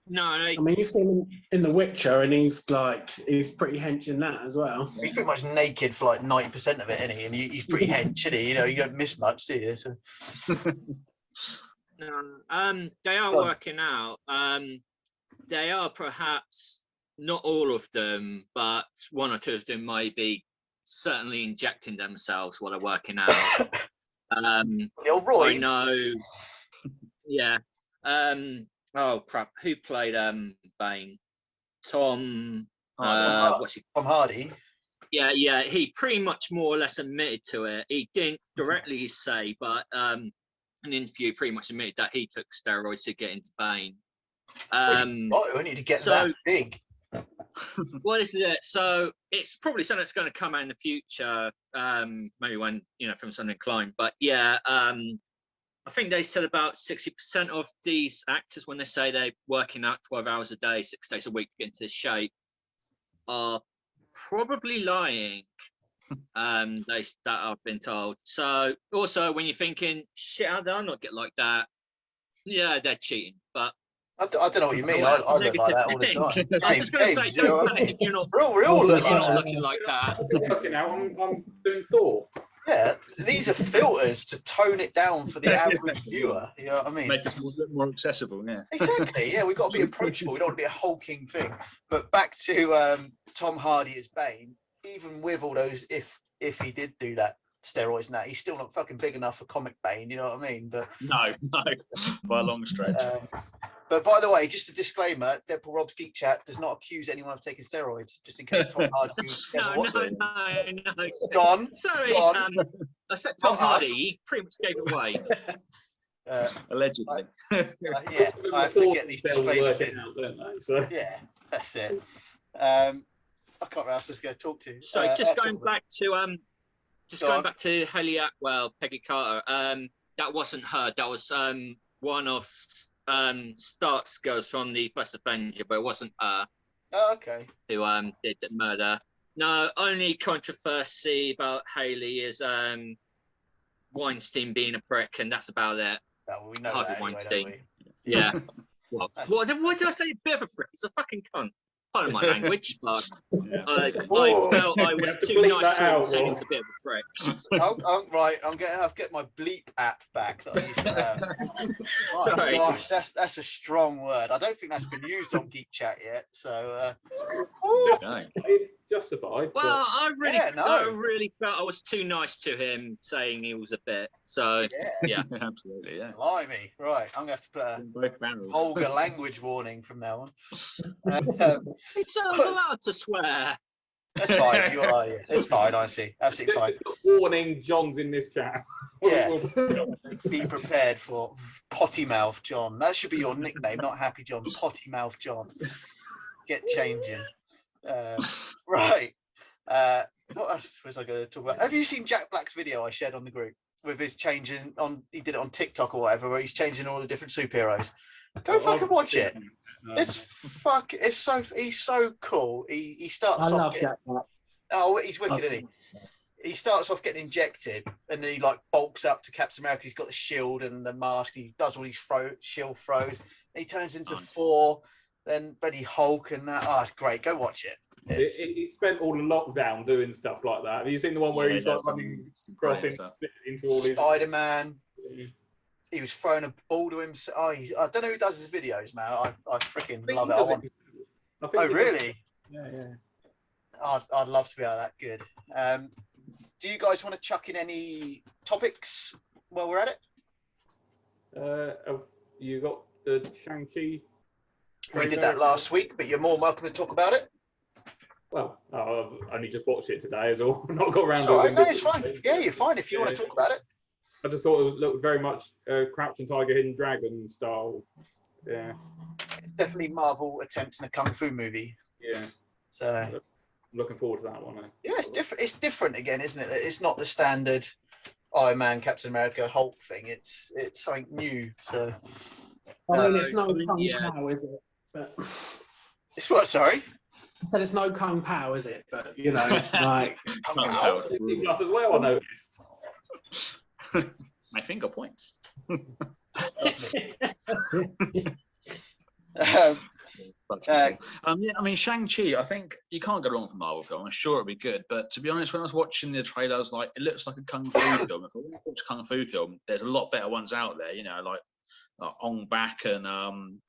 No, I mean, you see him in The Witcher, and he's pretty hench in that as well. He's pretty much naked for like 90% of it, isn't he? And he's pretty hench, isn't he? You know, you don't miss much, do you? So. No, they are working out. They are perhaps not all of them, but one or two of them might be certainly injecting themselves while they're working out. I know. Yeah. Oh crap! Who played Bane? Tom. Tom Hardy. Yeah. He pretty much more or less admitted to it. He didn't directly say, but an interview pretty much admitted that he took steroids to get into Bane. We need to get that big. What is it? So it's probably something that's going to come out in the future, maybe when from something Klein. But yeah, I think they said about 60% of these actors, when they say they're working out 12 hours a day, 6 days a week to get into shape, are probably lying. That I've been told. So also, when you're thinking, shit, how did I not get like that? Yeah, they're cheating, but. I don't know what you mean. I look like that all the time. I was just going to say, don't panic if you're not. We're all looking like that. Looking out, I'm doing Thor. Yeah, these are filters to tone it down for the average viewer. You know what I mean? Make it more accessible, yeah. Exactly. Yeah, we've got to be approachable. We don't want to be a hulking thing. But back to Tom Hardy as Bane. Even with all those, if he did do that steroids now, he's still not fucking big enough for comic Bane. You know what I mean? But No, by a long stretch. But by the way, just a disclaimer: Deadpool Rob's Geek Chat does not accuse anyone of taking steroids, just in case Tom Hardy. No. John. Sorry, John. I said Tom Hardy. He pretty much gave it away. Allegedly. Yeah, I have to get these disclaimers in. Out, don't they? So. Yeah, that's it. I can't remember what else I was going to talk to. So just going back to Haley Atwell, Peggy Carter. That wasn't her. That was one of Stark's girls from the first Avenger, but it wasn't her. Oh, okay. Who did the murder. No, only controversy about Haley is Weinstein being a prick, and that's about it. Oh, we know Harvey that anyway, Weinstein. don't we? Yeah. Well, why did I say a bit of a prick? He's a fucking cunt. Pardon my language, but I felt I was too nice to him, saying he was a bit of a prick. Right, I'm going to have to get my bleep app back that I used to have. Oh, Sorry. gosh, that's a strong word. I don't think that's been used on Geek Chat yet. So, It's justified. Well, I no. really felt I was too nice to him, saying he was a bit. So yeah. Absolutely, yeah. Blimey. Right, I'm going to have to put a Both barrels. vulgar language warning from now on. He sounds allowed to swear. That's fine. You are. Yeah. It's fine. Honestly, absolutely fine. Warning: John's in this chat. Yeah. Be prepared for potty mouth John. That should be your nickname, not Happy John. Potty mouth John. Get changing. Right. What else was I going to talk about? Have you seen Jack Black's video I shared on the group with his changing on? He did it on TikTok or whatever, where he's changing all the different superheroes. Go fucking watch it. It's he's so cool. He starts I off love getting, Jack Black. oh, he's wicked, isn't he starts off getting injected and then he like bulks up to Captain America. He's got the shield and the mask. He does all these shield throws. He turns into Thor, then Buddy Hulk and that. Oh, it's great. Go watch it. He spent all the lockdown doing stuff like that. Have you seen the one where he's like running across into all his Spider-Man? He was throwing a ball to him. Oh, I don't know who does his videos, man. I freaking love it. Oh, really? Yeah. I'd love to be that good. Do you guys want to chuck in any topics while we're at it? You got the Shang-Chi. We did that last week, but you're more than welcome to talk about it. Well, I've only just watched it today, as all. Not got around to it. Right, no, it's fine. Yeah, you're fine if you want to talk about it. I just thought it looked very much Crouching Tiger, Hidden Dragon style. Yeah. It's definitely Marvel attempting a kung fu movie. Yeah. So I'm looking forward to that one. Yeah, it's different. It's different again, isn't it? It's not the standard Iron Man, Captain America, Hulk thing. It's something new. So I mean, it's no Kung Pao, is it? But it's what? Sorry. I said it's no Kung Pao, is it? But you know, like Kung Pao as well. I noticed. My finger points. I mean, Shang-Chi, I think you can't go wrong with a Marvel film. I'm sure it'll be good. But to be honest, when I was watching the trailer, I was like, it looks like a Kung Fu film. If I want to watch a Kung Fu film, there's a lot better ones out there, you know, like Ong Bak and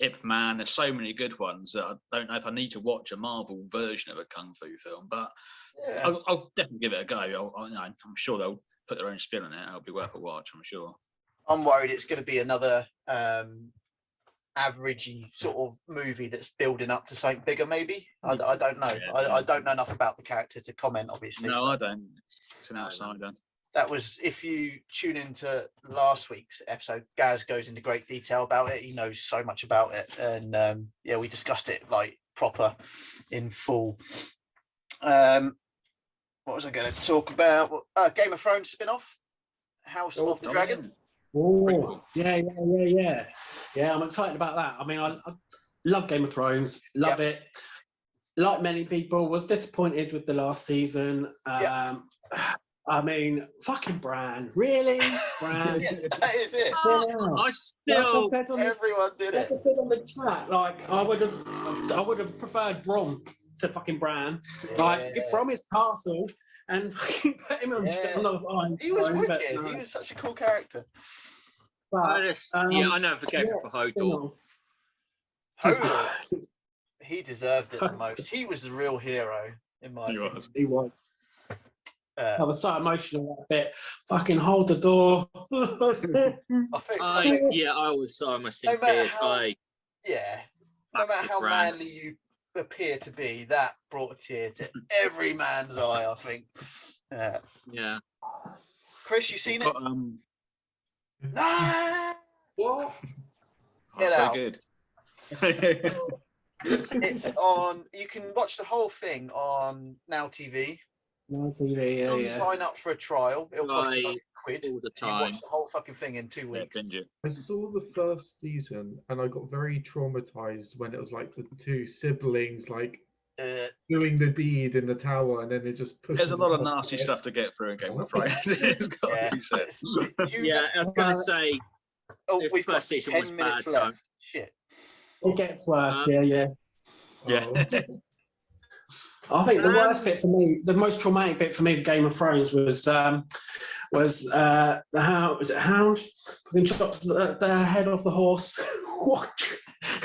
Ip Man. There's so many good ones that I don't know if I need to watch a Marvel version of a Kung Fu film. But I'll definitely give it a go. I'm sure they'll put their own spin on it. It'll be worth a watch, I'm sure. I'm worried it's going to be another averagey sort of movie that's building up to something bigger, maybe. I don't know. I don't know enough about the character to comment, obviously. No, so. I don't. It's an outsider. That was, if you tune into last week's episode, Gaz goes into great detail about it. He knows so much about it. And we discussed it like proper in full. What was I going to talk about? Game of Thrones spin-off, House of the Dragon. Oh, yeah. I'm excited about that. I mean, I love Game of Thrones. Love it. Like many people, was disappointed with the last season. I mean, fucking Bran. Really? Bran. That is it. I still... Everyone did it. Like I said on the chat, like, I would have preferred Bronn to fucking Bran. Like, give Brom his castle and fucking put him on Yeah. Love Island. He was But, wicked. no. He was such a cool character. But, I never forgave him for Hodor. Hodor, he deserved it the most. He was the real hero, in my opinion. He was. I was so emotional that bit. Fucking hold the door. I think I was so much in no matter tears. how- yeah, no matter how Bran. manly you appear to be, that brought a tear to every man's eye, I think. Yeah. Chris, you seen it? Nah! What? Get so out. good. It's on. You can watch the whole thing on Now TV. No TV, yeah. Sign up for a trial. It'll cost you Right. £100. All the You time. watch the whole fucking thing in 2 weeks. Binge it. I saw the first season and I got very traumatized when it was like the two siblings like doing the deed in the tower, and then they just push. There's a lot of nasty stuff to get through in Game of Thrones. It's got to be said. Yeah, I was going to say, Oh, the we've got first season 10 was minutes bad, left. Shit. It gets worse, Um, yeah. Yeah. I think the worst bit for me, the most traumatic bit for me of Game of Thrones was the Hound. Was it Hound? Fucking chops the head off the horse. What?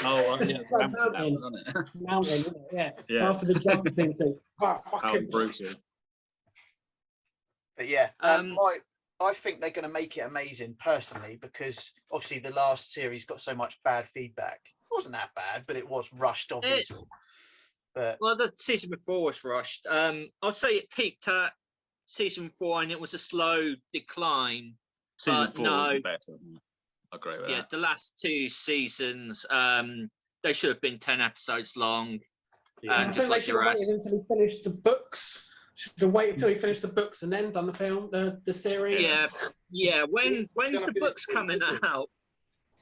Oh, yeah, It's like mountain, mountain. wasn't it? Mountain, isn't it? Yeah. Yeah. After the jump thing. Oh, How fucking brutal. But yeah, Um, I think they're going to make it amazing personally, because obviously the last series got so much bad feedback. It wasn't that bad, but it was rushed, obviously. But well, the season before was rushed. I'll say it peaked at season 4, and it was a slow decline. Season But 4 no. would be better. I agree with Yeah, that. the last 2 seasons, they should have been 10 episodes long. I Just think they like should the have waited rest. until he finished the books. Should have waited until he finished the books and then done the film, the series. Yeah. When's gonna the be books the coming sequel. out?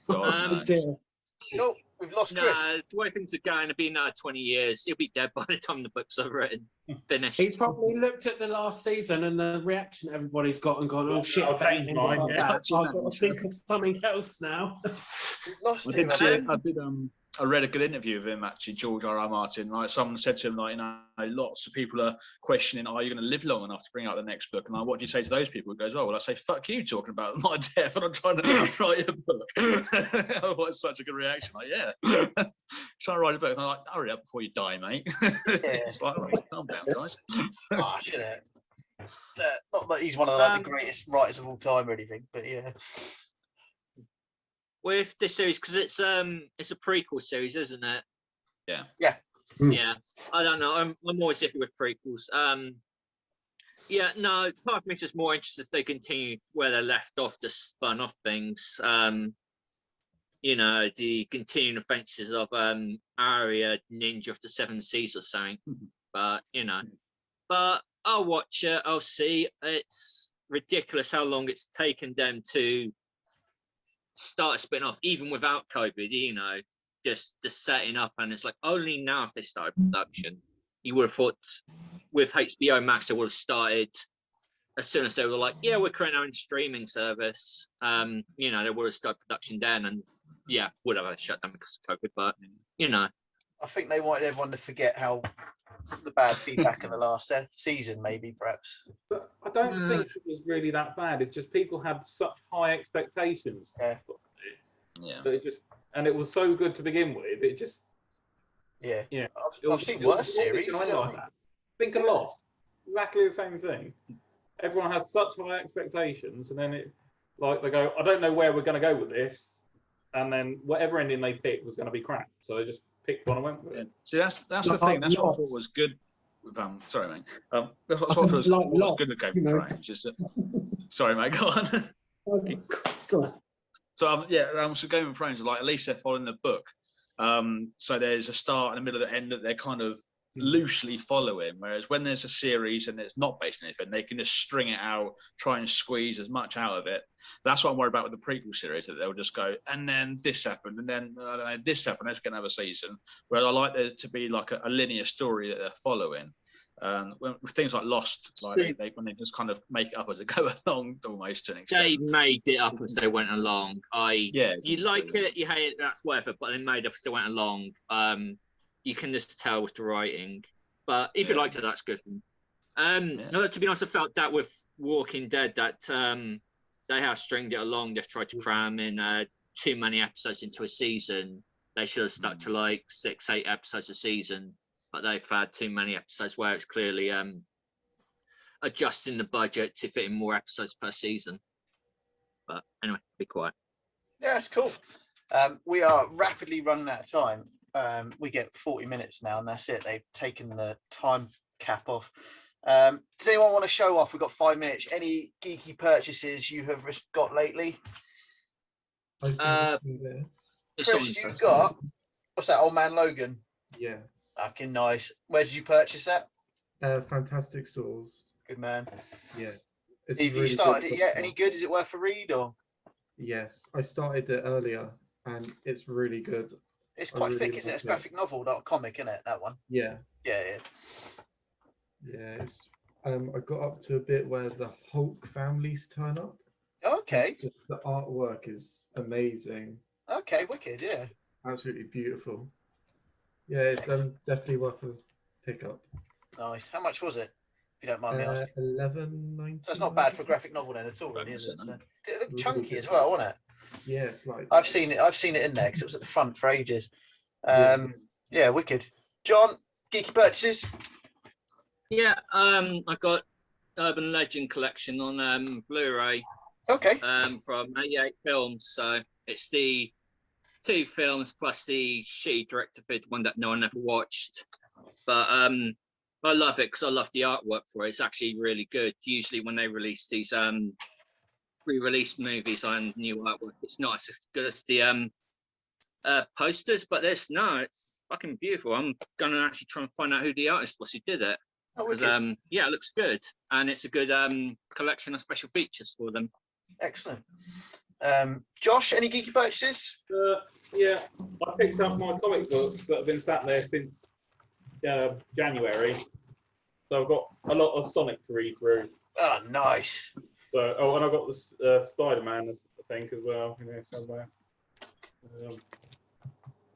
God, no. Dear. oh, we've lost Nah, Chris. the way things are going, it'll be another 20 years. He'll be dead by the time the books are written, finished. He's probably looked at the last season and the reaction everybody's got and gone, oh shit, I'll I better change end it mine, like yeah. that. I've got to think of something else now. We've lost I him. did see. again. I read a good interview of him actually, George R.R. Martin. Like someone said to him, like, lots of people are questioning, are you going to live long enough to bring out the next book? And like, what do you say to those people? He goes, well, I say, fuck you talking about my death, and I'm trying to write a book. Oh, it's such a good reaction. Like, yeah, trying to write a book. And I'm like, hurry up before you die, mate. It's like, all right, calm down, guys. Ah, should have. Not that he's one of the greatest writers of all time or anything, but yeah. With this series, because it's a prequel series, isn't it? Yeah. Yeah. Yeah. I don't know. I'm always iffy with prequels. Yeah, no, part of me is just more interested if they continue where they left off, the spun off things. The continuing adventures of Arya, Ninja of the Seven Seas or something. But but I'll watch it. I'll see. It's ridiculous how long it's taken them to start a spin-off, even without COVID, just setting up, and it's like only now if they started production. You would have thought with HBO Max they would have started as soon as they were like, yeah, we're creating our own streaming service. They would have started production then, and would have had to shut down because of COVID, but I think they wanted everyone to forget how the bad feedback of the last season, maybe, perhaps. But I don't think it was really that bad. It's just people had such high expectations. Yeah. That it was so good to begin with. It just Yeah. It I've seen worse series. Like that. Think of Lost. Exactly the same thing. Everyone has such high expectations, and then they go, I don't know where we're going to go with this, and then whatever ending they picked was going to be crap. So they just picked one and went with it. See, that's the thing. That's what I thought was good. Sorry, mate. That's what I thought was good with Game of Thrones. Sorry, mate. Go on. Go on. So so Game of Thrones, like at least they're following the book. So there's a start and a middle and an end that they're kind of loosely following. Whereas when there's a series and it's not based on anything, they can just string it out, try and squeeze as much out of it. That's what I'm worried about with the prequel series, that they'll just go, and then this happened, and then I don't know, this happened, let's get another season. Whereas I like there to be like a linear story that they're following. With things like Lost, like when they just kind of make it up as they go along, almost to an extent. they made it up as they went along. You like exactly. it, you hate it, that's whatever, but they made it up as they went along. You can just tell with the writing. But if you liked it, that's good. No, to be honest, I felt that with Walking Dead that they have stringed it along. They've tried to cram in too many episodes into a season. They should have stuck to like 6-8 episodes a season, but they've had too many episodes where it's clearly adjusting the budget to fit in more episodes per season. But anyway, be quiet. Yeah, it's cool. We are rapidly running out of time. We get 40 minutes now, and that's it. They've taken the time cap off. Does anyone want to show off? We've got 5 minutes. Any geeky purchases you have got lately? Chris, you've got, what's that, Old Man Logan? Yeah. Fucking nice. Where did you purchase that? Fantastic Stores. Good man. Yeah. Have you started it yet? Any good? Is it worth a read or? Yes, I started it earlier and it's really good. It's quite thick, isn't it? It's a graphic novel, not a comic, isn't it? That one. Yeah. Yeah. It's, I got up to a bit where the Hulk families turn up. Okay. Just the artwork is amazing. Okay, wicked, yeah. Absolutely beautiful. Yeah, it's definitely worth a pick up. Nice. How much was it? If you don't mind me asking. $11.99. So it's not bad for a graphic novel then at all, really, is it? It looked chunky good. as well, wasn't it? Yeah, it's like I've seen it in there because it was at the front for ages. Yeah, wicked. John, geeky purchases? Yeah, I got Urban Legend collection on Blu-ray. Okay. From 88 Films. So it's the 2 films plus the shitty director-vid one that no one ever watched. But I love it because I love the artwork for it. It's actually really good. Usually when they release these re-released movies on new artwork, it's not as good as the posters, but it's fucking beautiful. I'm gonna actually try and find out who the artist was who did it. Because it looks good, and it's a good collection of special features for them. Excellent. Josh, any geeky purchases? Yeah, I picked up my comic books that have been sat there since January. So I've got a lot of Sonic to read through. Oh, nice. So, and I've got the Spider-Man, I think, as well, somewhere.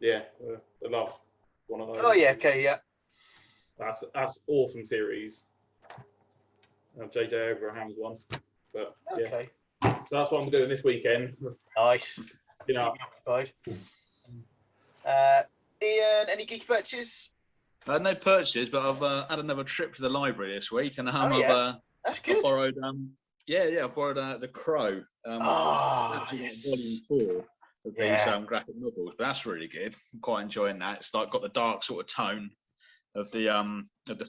The last one of those. Oh, yeah, okay, yeah. That's awesome series. JJ Abraham's one. But okay. So that's what I'm doing this weekend. Nice. You know. Ian, any geeky purchases? I had no purchases, but I've had another trip to the library this week, and that's good. I borrowed I borrowed The Crow. Volume 4 of these graphic novels, but that's really good. I'm quite enjoying that. It's like got the dark sort of tone of the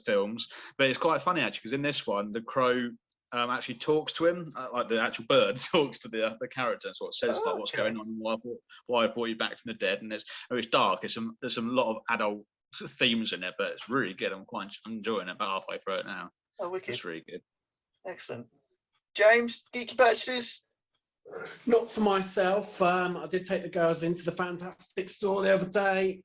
films, but it's quite funny actually because in this one, the Crow actually talks to him, like the actual bird talks to the character and sort of says like what's going on, why I brought you back from the dead, and it's dark. There's some lot of adult themes in it, but it's really good. I'm quite enjoying it. About halfway through it now. Oh, wicked! It's really good. Excellent. James, geeky purchases? Not for myself. I did take the girls into the Fantastic Store the other day.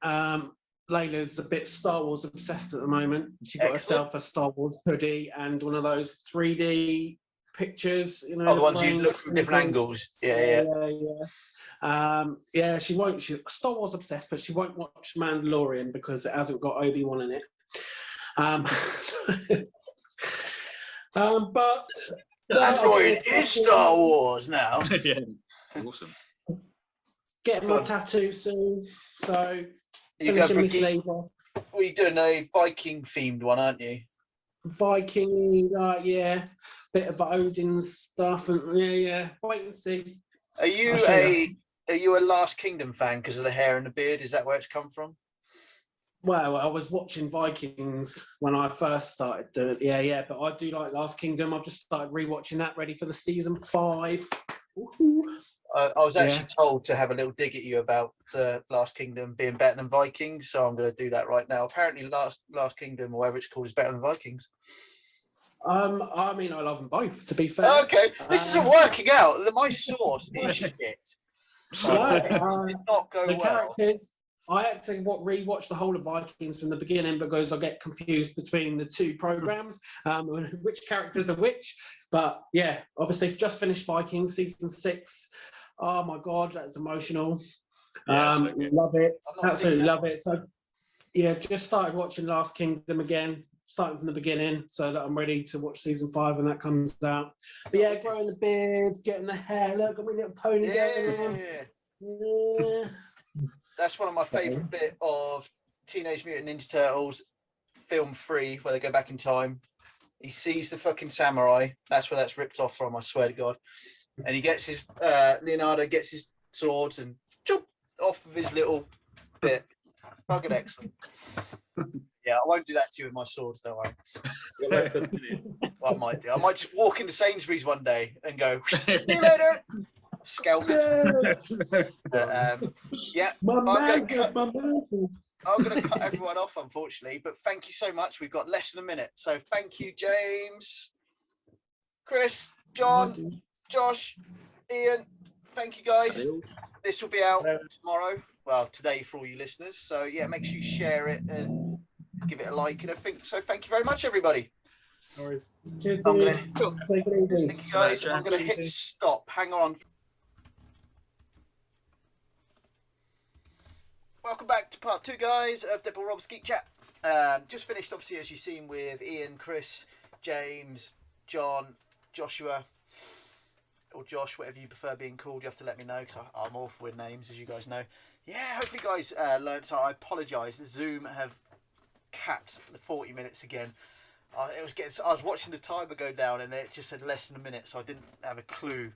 Layla's a bit Star Wars obsessed at the moment. She got herself a Star Wars hoodie and one of those 3D pictures. You know, the ones you look from different angles. Yeah. She won't. She's Star Wars obsessed, but she won't watch Mandalorian because it hasn't got Obi-Wan in it. But Android is Star Wars now. Yeah, awesome. Getting my tattoo soon, so. You go for you're doing a Viking themed one, aren't you? Viking, bit of Odin stuff, and wait and see. Are you a Last Kingdom fan because of the hair and the beard? Is that where it's come from? Well, I was watching Vikings when I first started doing it. But I do like Last Kingdom. I've just started rewatching that, ready for the season 5. I was actually told to have a little dig at you about the Last Kingdom being better than Vikings, so I'm going to do that right now. Apparently, Last Kingdom, or whatever it's called, is better than Vikings. I mean, I love them both. To be fair. Okay, this isn't working out. My source is shit. Not go well. Characters. I had to rewatch the whole of Vikings from the beginning because I get confused between the 2 programs, which characters are which. But yeah, obviously, just finished Vikings season 6. Oh my God, that's emotional. Love it, absolutely love it. So Yeah, just started watching Last Kingdom again, starting from the beginning, so that I'm ready to watch season 5 when that comes out. But yeah, growing the beard, getting the hair. Look, got my little pony going on. Yeah. That's one of my favourite bit of Teenage Mutant Ninja Turtles film 3, where they go back in time. He sees the fucking samurai. That's where that's ripped off from, I swear to God. And he gets his, Leonardo gets his swords and chop off of his little bit. Fucking excellent. Yeah, I won't do that to you with my swords, don't worry. Well, I might do. I might just walk into Sainsbury's one day and go, see you later. Scalp it. Yeah, I'm going to cut everyone off, unfortunately, but thank you so much. We've got less than a minute. So thank you, James, Chris, John, Josh, Ian. Thank you, guys. This will be out tomorrow. Well, today for all you listeners. So yeah, make sure you share it and give it a like and everything. So thank you very much, everybody. No worries. Cheers, I'm gonna, Take it easy. thank you, guys. I'm going to hit stop. Hang on. Welcome back to part 2, guys, of Deadpool Rob's Geek Chat. Just finished, obviously, as you've seen, with Ian, Chris, James, John, Joshua, or Josh, whatever you prefer being called. You have to let me know, because I'm awful with names, as you guys know. Yeah, hopefully you guys learned. So I apologise. Zoom have capped the 40 minutes again. I was watching the timer go down, and it just said less than a minute, so I didn't have a clue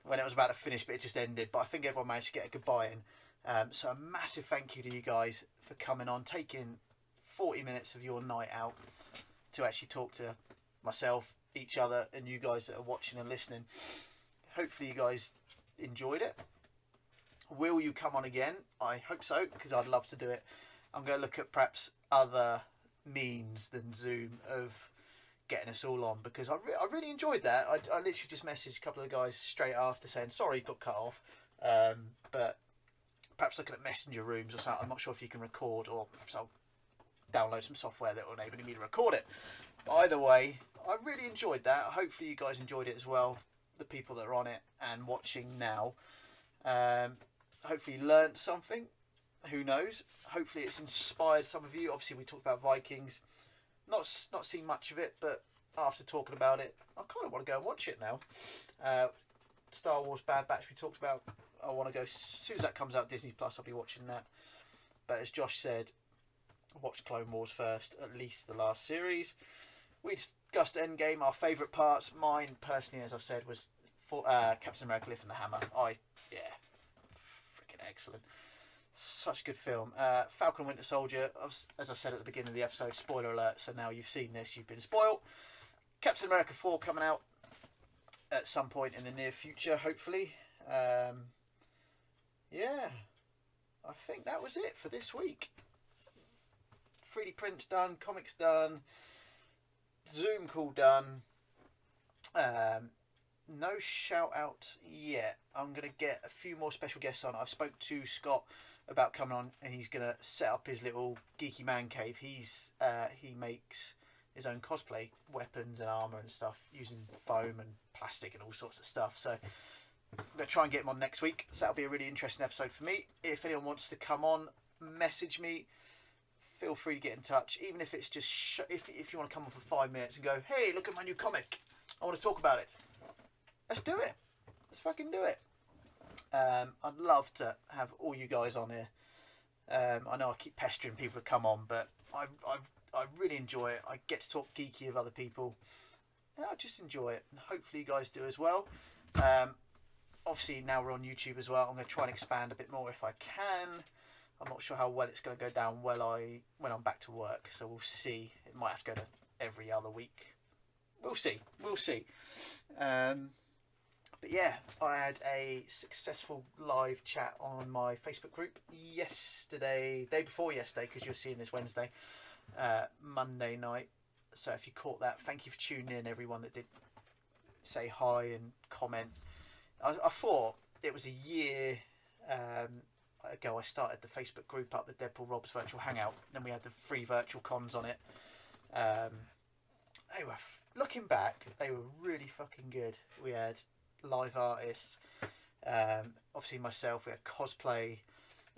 when it was about to finish, but it just ended. But I think everyone managed to get a goodbye in. So a massive thank you to you guys for coming on, taking 40 minutes of your night out to actually talk to myself, each other, and you guys that are watching and listening. Hopefully you guys enjoyed it. Will you come on again? I hope so, because I'd love to do it. I'm going to look at perhaps other means than Zoom of getting us all on, because I really enjoyed that. I literally just messaged a couple of the guys straight after saying sorry, got cut off, but perhaps looking at messenger rooms or something. I'm not sure if you can record, or perhaps I'll download some software that will enable me to record it. But either way, I really enjoyed that. Hopefully you guys enjoyed it as well, the people that are on it and watching now. Hopefully you learned something. Who knows? Hopefully it's inspired some of you. Obviously we talked about Vikings. Not seen much of it, but after talking about it, I kind of want to go and watch it now. Star Wars Bad Batch we talked about. I want to go, as soon as that comes out, Disney Plus, I'll be watching that. But as Josh said, watch Clone Wars first, at least the last series. We discussed Endgame, our favourite parts. Mine, personally, as I said, was for Captain America lifting the hammer. Yeah, freaking excellent. Such a good film. Falcon and Winter Soldier, as I said at the beginning of the episode, spoiler alert, so now you've seen this, you've been spoiled. Captain America 4 coming out at some point in the near future, hopefully. Yeah, I think that was it for this week. 3D prints done, comics done, Zoom call done. No shout out yet. I'm going to get a few more special guests on. I spoke to Scott about coming on, and he's going to set up his little geeky man cave. He makes his own cosplay weapons and armor and stuff using foam and plastic and all sorts of stuff. So I'm going to try and get him on next week. So that'll be a really interesting episode for me. If anyone wants to come on, message me. Feel free to get in touch. Even if it's just if you want to come on for 5 minutes and go, hey, look at my new comic. I want to talk about it. Let's do it. Let's fucking do it. I'd love to have all you guys on here. I know I keep pestering people to come on, but I really enjoy it. I get to talk geeky with other people. Yeah, I just enjoy it. And hopefully you guys do as well. Obviously now we're on YouTube as well. I'm going to try and expand a bit more if I can. I'm not sure how well it's going to go down when I'm back to work. So we'll see. It might have to go to every other week. We'll see. But yeah, I had a successful live chat on my Facebook group yesterday, day before yesterday, because you're seeing this Wednesday, Monday night. So if you caught that, thank you for tuning in, everyone that did say hi and comment. I thought it was a year ago I started the Facebook group up, the Deadpool Rob's Virtual Hangout. Then we had the free virtual cons on it. They were, looking back, they were really fucking good. We had live artists, obviously myself, we had cosplay,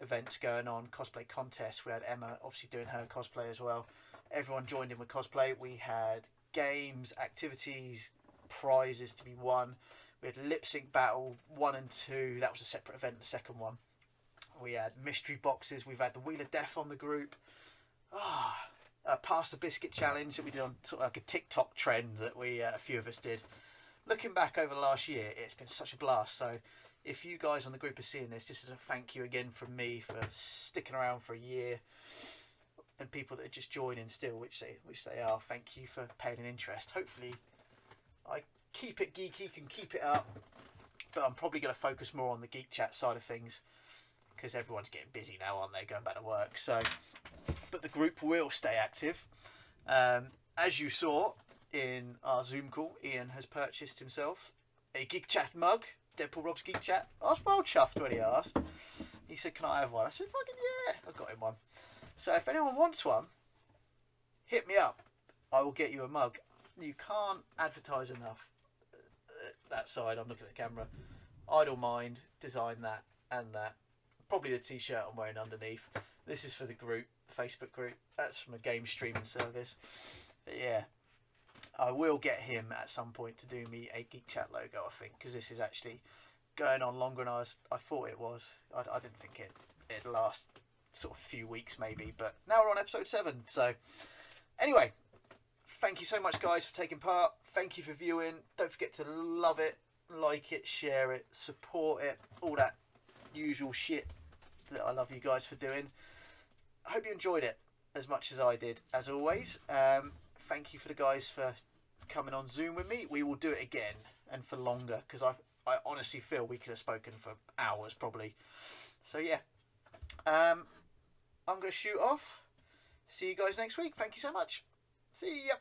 events going on, cosplay contests. We had Emma obviously doing her cosplay as well. Everyone joined in with cosplay. We had games, activities, prizes to be won. We had lip sync battle 1 and 2. That was a separate event, the second one. We had mystery boxes. We've had the Wheel of Death on the group. Pass the biscuit challenge that we did on sort of like a TikTok trend that a few of us did. Looking back over the last year, it's been such a blast. So if you guys on the group are seeing this, just as a thank you again from me for sticking around for a year, and people that are just joining still, which they are, thank you for paying an interest. Hopefully I keep it geeky, can keep it up, but I'm probably going to focus more on the geek chat side of things because everyone's getting busy now, aren't they, going back to work. So, but the group will stay active. As you saw in our Zoom call, Ian has purchased himself a Geek Chat mug, Deadpool Rob's Geek Chat. I was well chuffed when he asked. He said, can I have one? I said, fucking yeah, I got him one. So if anyone wants one, hit me up. I will get you a mug. You can't advertise enough. That side, I'm looking at the camera. Idle Mind designed that and that. Probably the t-shirt I'm wearing underneath. This is for the group, the Facebook group. That's from a game streaming service. But yeah, I will get him at some point to do me a Geek Chat logo, I think, because this is actually going on longer than I thought it was. I didn't think it'd last sort of few weeks maybe, but now we're on episode 7. So anyway, thank you so much, guys, for taking part. Thank you for viewing. Don't forget to love it, like it, share it, support it, all that usual shit that I love you guys for doing. I hope you enjoyed it as much as I did, as always. Thank you for the guys for coming on Zoom with me. We will do it again and for longer, because I honestly feel we could have spoken for hours probably. So yeah, I'm going to shoot off. See you guys next week. Thank you so much. See ya.